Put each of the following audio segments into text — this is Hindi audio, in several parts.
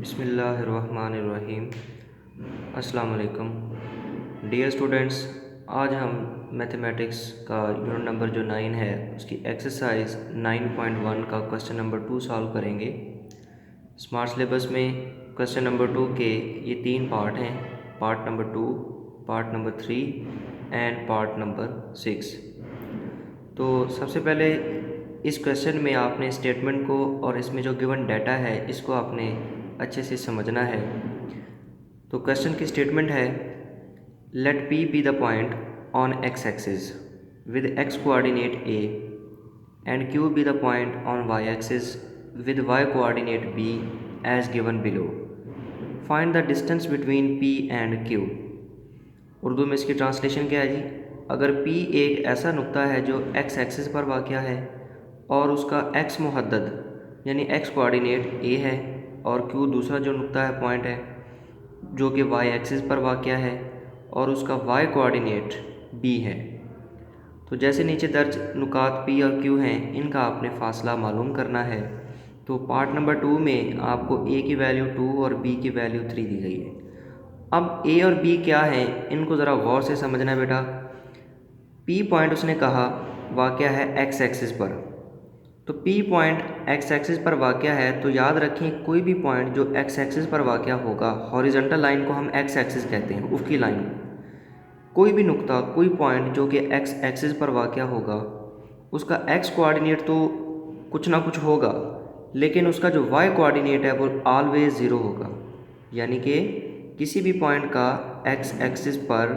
बिस्मिल्लाहिर्रहमानिर्रहीम। अस्सलाम वालेकुम डियर स्टूडेंट्स। आज हम मैथमेटिक्स का यूनिट नंबर जो 9 है उसकी एक्सरसाइज 9.1 का क्वेश्चन नंबर 2 सॉल्व करेंगे। स्मार्ट सिलेबस में क्वेश्चन नंबर 2 के ये 3 पार्ट हैं, part number 2, part number 3 and part number 6। तो सबसे पहले इस क्वेश्चन में आपने स्टेटमेंट को और इसमें जो गिवन डाटा है इसको आपने अच्छे से समझना है। तो क्वेश्चन की स्टेटमेंट है, let P be the point on X axis with X coordinate A and Q be the point on Y axis with Y coordinate B as given below. Find the distance between P and Q. Urdu में इसकी ट्रांसलेशन क्या है जी? अगर P एक ऐसा नुक्ता है जो x एक्सिस पर वाक़या है और उसका x मुहद्दद यानी x कोऑर्डिनेट A है और Q दूसरा जो नुक्ता है, पॉइंट है, जो कि y एक्सिस पर वाक़या है और उसका y कोऑर्डिनेट B है। तो जैसे नीचे दर्ज नुकात P और Q हैं, इनका आपने फ़ासला मालूम करना है। तो पार्ट नंबर 2 में आपको A की वैल्यू 2 और B की वैल्यू 3 दी गई है। अब A और B क्या हैं, इनको ज़रा गौर से समझना बेटा। P पॉइंट उसने कहा वाक़या है x एक्सिस पर, तो P पॉइंट x एक्सिस पर वाक़या है, तो याद रखें कोई भी पॉइंट जो x एक्सिस पर वाक़या होगा, हॉरिजॉन्टल लाइन को हम x एक्सिस कहते हैं, उफ़क़ी लाइन को। कोई भी नुक्ता, कोई पॉइंट जो कि x एक्सिस पर वाक़या होगा, उसका x कोऑर्डिनेट तो कुछ ना कुछ होगा, लेकिन उसका जो y कोऑर्डिनेट है वो ऑलवेज़ ज़ीरो होगा। यानी कि किसी भी पॉइंट का x एक्सिस पर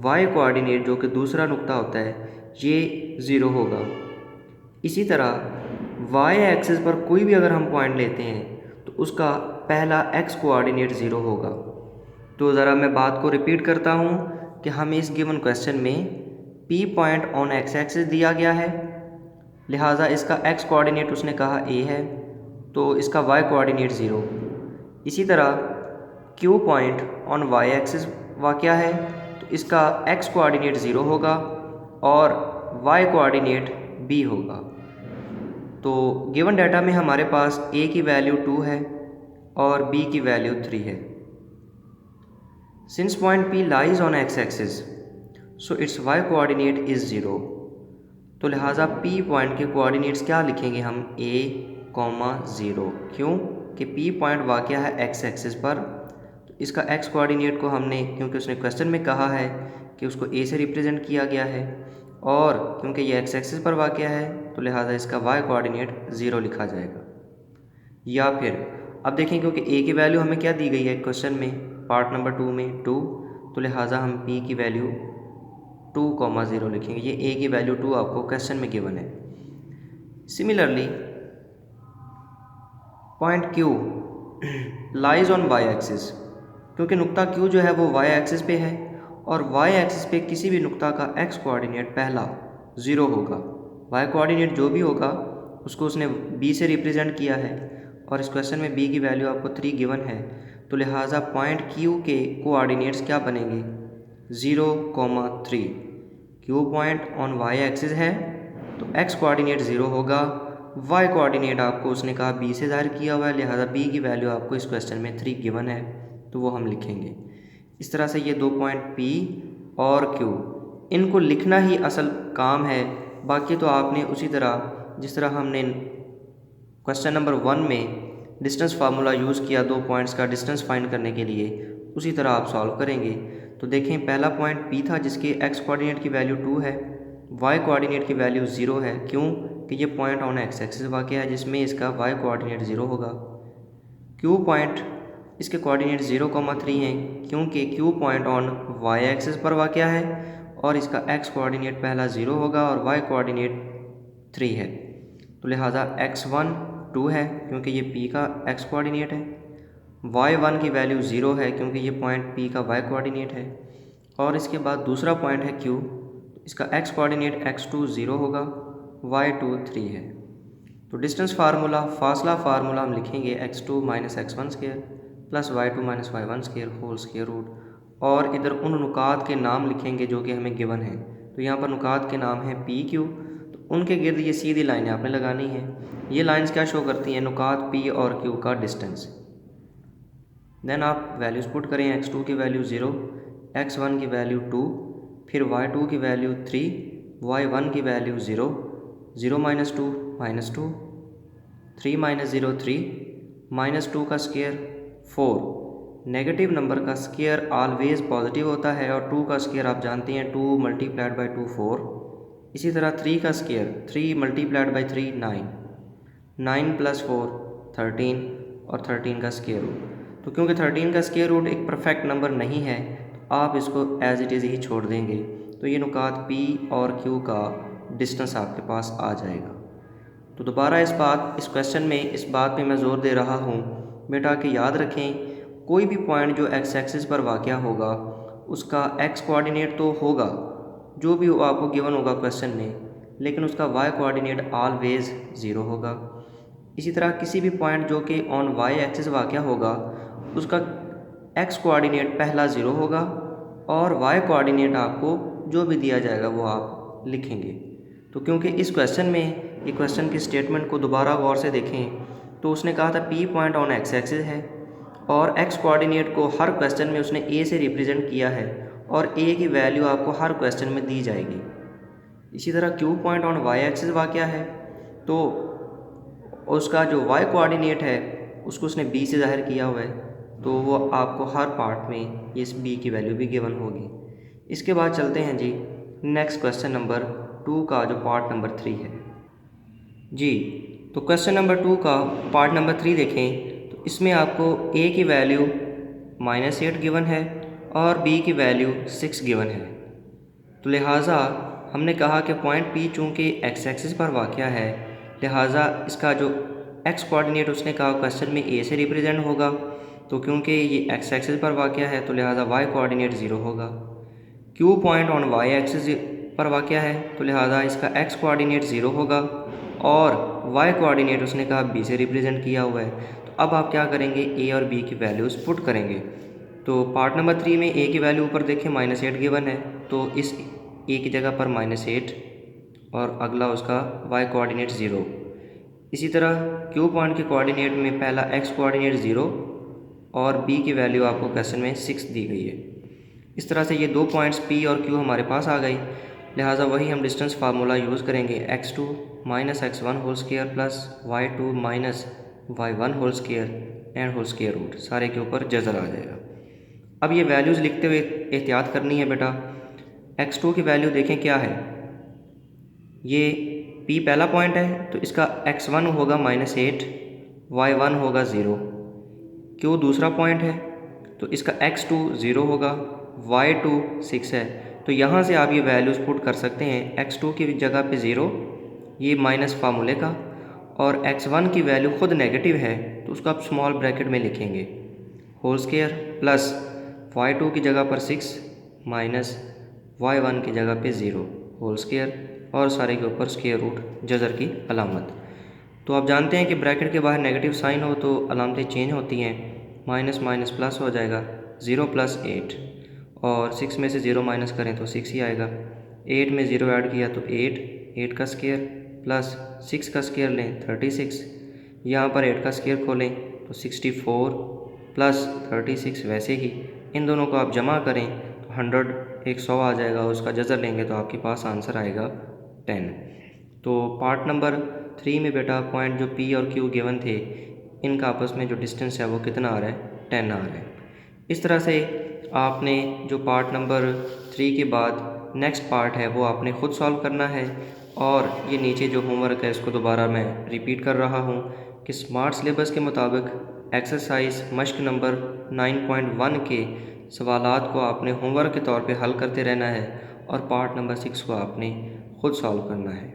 y कोऑर्डिनेट जो कि दूसरा नुक्ता होता है, ये ज़ीरो होगा। इसी तरह y एक्सिस पर कोई भी अगर हम पॉइंट लेते हैं तो उसका पहला x कोऑर्डिनेट ज़ीरो होगा। तो ज़रा मैं बात को रिपीट करता हूँ कि हमें इस गिवन क्वेश्चन में P point on x axis दिया गया है, लिहाजा इसका x कोऑर्डिनेट उसने कहा a है, तो इसका y कोऑर्डिनेट ज़ीरो। इसी तरह Q point on y axis वाक़या है, तो इसका x कोऑर्डिनेट ज़ीरो होगा और y कोऑर्डिनेट b होगा। तो गिवन डाटा में हमारे पास a की वैल्यू 2 है और b की वैल्यू 3 है। Since point p lies on x axis so it's y coordinate is zero. तो लिहाजा p पॉइंट के कोऑर्डिनेट्स क्या लिखेंगे हम? a, 0। क्यों कि p पॉइंट वाक़या है x एक्सिस पर, तो इसका x कोऑर्डिनेट को हमने, क्योंकि उसने क्वेश्चन में कहा है कि उसको a से रिप्रेजेंट किया गया है, और क्योंकि ये x एक्सिस पर वाक़या है तो लिहाजा इसका y कोऑर्डिनेट 0 लिखा जाएगा। या फिर अब देखें, क्योंकि a की वैल्यू हमें क्या दी गई है क्वेश्चन में, पार्ट नंबर 2 में 2, तो लिहाजा हम p की वैल्यू 2, 0 लिखेंगे। ये a की वैल्यू 2 आपको क्वेश्चन में गिवन है। Similarly point Q lies on y axis, क्योंकि नुक्ता Q जो है वो y एक्सिस पे है और y एक्सिस पे किसी भी नुक्ता का x कोऑर्डिनेट पहला 0 होगा। y कोऑर्डिनेट जो भी होगा उसको उसने b से रिप्रेजेंट किया है और इस क्वेश्चन में b की वैल्यू आपको 3 गिवन है, तो लिहाजा पॉइंट Q के कोऑर्डिनेट्स क्या बनेंगे? 0, 3। Q point on y axis है तो x कोऑर्डिनेट 0 होगा, y कोऑर्डिनेट आपको उसने कहा b से ज़ाहिर किया हुआ है, लिहाजा b की वैल्यू आपको इस क्वेश्चन में 3 गिवन है, तो वो हम लिखेंगे। इस तरह से ये 2 पॉइंट P और Q, इनको लिखना ही असल काम है। बाकी तो आपने उसी तरह जिस तरह हमने क्वेश्चन नंबर 1 में डिस्टेंस फार्मूला यूज़ किया 2 पॉइंट्स का डिस्टेंस फाइंड करने के लिए, उसी तरह आप सॉल्व करेंगे। तो देखें, पहला पॉइंट P था जिसके x कोऑर्डिनेट की वैल्यू 2 है, y कोऑर्डिनेट की वैल्यू 0 है। क्यों कि ये पॉइंट ऑन x एक्सिस वाक़या है जिसमें इसका y कोऑर्डिनेट 0 होगा। Q पॉइंट, इसके कोऑर्डिनेट 0, 3 हैं, क्योंकि Q point on y axis पर वाक़या है और इसका x कोऑर्डिनेट पहला 0 होगा और y कोऑर्डिनेट 3 है। तो लिहाजा x1 2 है क्योंकि ये P का x कोऑर्डिनेट है, y1 की वैल्यू 0 है क्योंकि ये पॉइंट P का y कोऑर्डिनेट है, और इसके बाद दूसरा पॉइंट है Q, इसका x कोऑर्डिनेट x2 0 होगा, y2 3 है। तो डिस्टेंस फार्मूला, फासला फार्मूला हम लिखेंगे x2 minus x1 square plus y2 minus y1 square whole square root, और इधर उन नुकात के नाम लिखेंगे जो कि हमें गिवन है। तो यहाँ पर नुकात के नाम हैं पी क्यू, तो उनके गिर्द ये सीधी लाइनें आपने लगानी हैं। ये लाइंस क्या शो करती हैं? नुकात P और Q का डिस्टेंस। देन आप वैल्यूज़ पुट करें, x2 की वैल्यू 0, x1 की वैल्यू 2, फिर y2 की वैल्यू 3, y1 की वैल्यू 0, 0 - 2 -2, 3 - 0 3, -2 का स्क्वायर 4। नेगेटिव नंबर का स्क्वायर ऑलवेज पॉजिटिव होता है और 2 का स्क्वायर आप जानते हैं 2 × 2 4। इसी तरह 3 का स्क्वायर 3 × 3 9, 9 + 4 13 और 13 का स्क्वायर रूट। तो क्योंकि 13 का स्क्वायर रूट एक परफेक्ट नंबर नहीं है तो आप इसको एज इट इज़ ही छोड़ देंगे। तो ये नुकात P और Q का डिस्टेंस आपके पास आ जाएगा। तो दोबारा इस क्वेश्चन में इस बात पे मैं ज़ोर दे रहा हूँ बेटा कि याद रखें, कोई भी पॉइंट जो एक्स एक्सिस पर वाक़या होगा उसका एक्स कोऑर्डिनेट तो होगा जो भी आपको गिवन होगा क्वेश्चन में, लेकिन उसका वाई कोऑर्डिनेट ऑलवेज 0 होगा। इसी तरह किसी भी पॉइंट जो कि ऑन वाई एक्सिस वाक़या होगा उसका एक्स कोऑर्डिनेट पहला 0 होगा और वाई कोऑर्डिनेट आपको जो भी दिया जाएगा वो आप लिखेंगे। तो क्योंकि इस क्वेश्चन में ये क्वेश्चन की स्टेटमेंट को दोबारा गौर से देखें तो उसने कहा था P point on X axis है और एक्स कोऑर्डिनेट को हर क्वेश्चन में उसने A से रिप्रेजेंट किया है और A की वैल्यू आपको हर क्वेश्चन में दी जाएगी। इसी तरह Q point on Y axis वाक़या है तो उसका जो वाई कोऑर्डिनेट है उसको उसने B से ज़ाहिर किया हुआ है, तो वो आपको हर पार्ट में इस B की वैल्यू भी गिवन होगी। इसके बाद चलते हैं जी नेक्स्ट क्वेश्चन नंबर 2 का जो पार्ट नंबर 3 है जी। तो क्वेश्चन नंबर 2 का पार्ट नंबर 3 देखें तो इसमें आपको A की वैल्यू -8 गिवन है और B की वैल्यू 6 गिवन है। तो लिहाजा हमने कहा कि पॉइंट P चूँकि एक्स एक्सिस पर वाक़या है लिहाजा इसका जो एक्स कोऑर्डिनेट उसने कहा क्वेश्चन में A से रिप्रेजेंट होगा। तो क्योंकि ये एक्स एक्सिस पर वाक़या है तो लिहाजा वाई कोऑर्डिनेट 0 होगा। Q point on Y axis पर वाक़या है तो लिहाजा इसका एक्स कोऑर्डिनेट 0 होगा और वाई कोऑर्डिनेट उसने कहा B से रिप्रेजेंट किया हुआ है। तो अब आप क्या करेंगे, A और B की वैल्यूज़ पुट करेंगे। तो पार्ट नंबर 3 में A की वैल्यू ऊपर देखें -8 गिवन है तो इस A की जगह पर -8 और अगला उसका वाई कोऑर्डिनेट 0। इसी तरह Q पॉइंट के कोऑर्डिनेट में पहला एक्स कोऑर्डिनेट 0 और B की वैल्यू आपको क्वेश्चन में 6 दी गई है। इस तरह से ये दो पॉइंट्स P और Q हमारे पास आ गई, लिहाजा वही हम डिस्टेंस फार्मूला यूज़ करेंगे x2 - x1 whole square plus y2 - y1 whole square and whole square root, सारे के ऊपर जज़र आ जाएगा। अब ये वैल्यूज़ लिखते हुए एहतियात करनी है बेटा। x2 की वैल्यू देखें क्या है, ये P पहला पॉइंट है तो इसका x1 होगा -8, y1 होगा 0। Q दूसरा पॉइंट है तो इसका x2 0 होगा, y2 6 है। तो यहाँ से आप ये वैल्यूज़ पुट कर सकते हैं, x2 की जगह पे 0, ये माइनस फार्मूले का, और x1 की वैल्यू ख़ुद नेगेटिव है तो उसको आप स्मॉल ब्रैकेट में लिखेंगे होल स्क्वायर प्लस y2 की जगह पर 6 माइनस y1 की जगह पे 0 होल स्क्वायर और सारे के ऊपर स्क्वायर रूट जज़र की अलामत। तो आप जानते हैं कि ब्रैकेट के बाहर नेगेटिव साइन हो तो अलामतें चेंज होती हैं, माइनस माइनस प्लस हो जाएगा 0 + 8 और 6 में से 0 माइनस करें तो 6 ही आएगा। 8 में 0 ऐड किया तो 8 का स्क्वायर प्लस 6 का स्क्वायर लें 36, यहाँ पर 8 का स्क्वायर खोलें तो 64 प्लस 36 वैसे ही इन दोनों को आप जमा करें तो 100 आ जाएगा, उसका जज़र लेंगे तो आपके पास आंसर आएगा 10। तो पार्ट नंबर 3 में बेटा पॉइंट जो P और Q गिवन थे इनका आपस में जो डिस्टेंस है वो कितना आ रहा है, 10 आ रहा है। इस तरह से आपने जो पार्ट नंबर 3 के बाद नेक्स्ट पार्ट है वो आपने ख़ुद सॉल्व करना है। और ये नीचे जो होमवर्क है इसको दोबारा मैं रिपीट कर रहा हूँ कि स्मार्ट सिलेबस के मुताबिक एक्सरसाइज मश्क नंबर 9.1 के सवालात को आपने होमवर्क के तौर पे हल करते रहना है और पार्ट नंबर 6 को आपने ख़ुद सॉल्व करना है।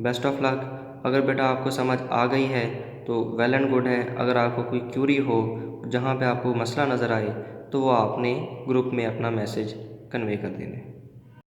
Best of luck. अगर बेटा आपको समझ आ गई है तो वेल एंड गुड है। अगर आपको कोई क्यूरी हो जहाँ पे आपको मसला नज़र आए तो वो आपने ग्रुप में अपना मैसेज कन्वे कर देना है।